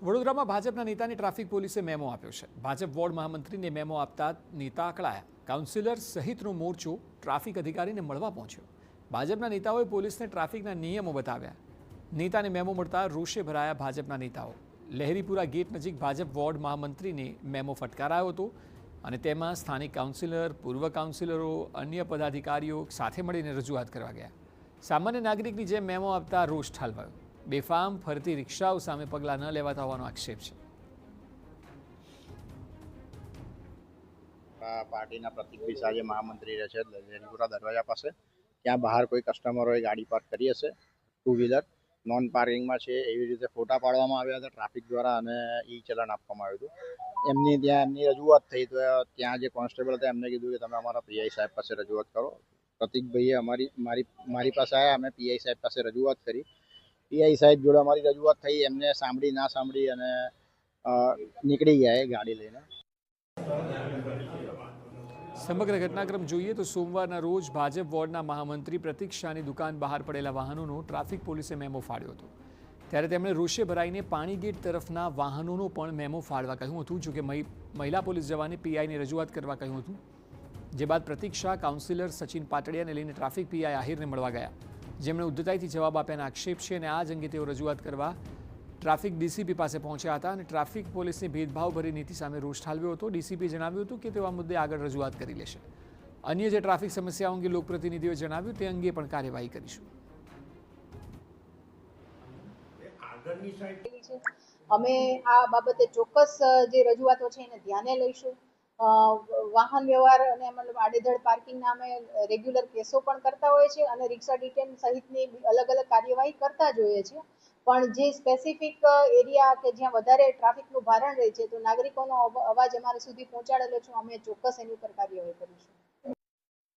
વડોદરામાં ભાજપના નેતાને ટ્રાફિક પોલીસે મેમો આપ્યો છે. ભાજપ વોર્ડ મહામંત્રીને મેમો આપતા નેતા અકળાયા. કાઉન્સિલર સહિતનો મોરચો ટ્રાફિક અધિકારીને મળવા પહોંચ્યો. ભાજપના નેતાઓએ પોલીસને ટ્રાફિકના નિયમો બતાવ્યા. નેતાને મેમો મળતા રોષે ભરાયા ભાજપના નેતાઓ. લહેરીપુરા ગેટ નજીક ભાજપ વોર્ડ મહામંત્રીને મેમો ફટકારાયો હતો અને તેમાં સ્થાનિક કાઉન્સિલર, પૂર્વ કાઉન્સિલરો, અન્ય પદાધિકારીઓ સાથે મળીને રજૂઆત કરવા ગયા. સામાન્ય નાગરિકની જેમ મેમો આપતા રોષ ઠાલવાયો. બેફામ ફરતી રિક્ષાઓ સામે પગલાં ન લેવાતા હોવાનો આક્ષેપ છે. પાર્ટીના પ્રતિક પીસા જે મહામંત્રી રહે છે લહેરીપુરા દરવાજા પાસે, ત્યાં બહાર કોઈ કસ્ટમરોએ ગાડી પાર્ક કરી હશે, ટુ વ્હીલર નોન પાર્કિંગમાં છે એવી રીતે ફોટા પાડવામાં આવ્યા હતા ટ્રાફિક દ્વારા અને ઈ ચલણ આપવામાં આવ્યું હતું. એમની રજૂઆત થઈ તો ત્યાં જે કોન્સ્ટેબલ હતા એમને કીધું કે તમે અમારા પીઆઈ સાહેબ પાસે રજૂઆત કરો. પ્રતિકભાઈએ મારી પાસે આવ્યા, અમે પીઆઈ સાહેબ પાસે રજૂઆત કરી. પીઆઈ સાહેબ જોડે અમારી રજૂઆત થઈ, એમને સાંભળી ના સાંભળી અને નીકળી ગયા એ ગાડી લઈને. સમગ્ર ઘટનાક્રમ જોઈએ તો સોમવારના રોજ ભાજપ વોર્ડના મહામંત્રી પ્રતિક શાહની દુકાન બહાર પડેલા વાહનોનો ટ્રાફિક પોલીસે મેમો ફાડ્યો હતો. ત્યારે તેમણે રોષે ભરાઈને પાણી ગેટ તરફના વાહનોનો પણ મેમો ફાડવા કહ્યું હતું. જોકે મહિલા પોલીસ જવાને પીઆઈને રજૂઆત કરવા કહ્યું હતું. જે બાદ પ્રતિક શાહ કાઉન્સિલર સચિન પાટડિયાને લઈને ટ્રાફિક પીઆઈ આહિરને મળવા ગયા, જેમણે ઉદ્ધતાઈથી જવાબ આપ્યાના આક્ષેપ છે અને આ જ અંગે તેઓ રજૂઆત કરવા ટ્રાફિક ડીસીપી પાસે પહોંચ્યા હતા અને ટ્રાફિક પોલીસની ભેદભાવભરી નીતિ સામે રોષ ઠાલવ્યો હતો. ડીસીપીએ જણાવ્યું હતું કે તેઓ આ મુદ્દે આગળ રજૂઆત કરી લેશે. અન્ય જે ટ્રાફિક સમસ્યાઓ અંગે લોકપ્રતિનિધિઓએ જણાવ્યું તે અંગે પણ કાર્યવાહી કરીશું. અમે આ બાબતે ચોક્કસ જે રજૂઆતો છે એને ધ્યાને લઈશું. વાહન વ્યવહાર અને મતલબ આડેધડ પાર્કિંગના અમે રેગ્યુલર કેસો પણ કરતા હોઈએ છીએ અને રિક્ષા ડિટેન સહિતની અલગ અલગ કાર્યવાહી કરતા જ હોઈએ છીએ. પણ જે સ્પેસિફિક એરિયા કે જ્યાં વધારે ટ્રાફિકનું ભારણ રહે છે તો નાગરિકોનો અવાજ અમારા સુધી પહોંચાડેલો છે, અમે ચોક્કસ એની ઉપર કાર્યવાહી કરીશું.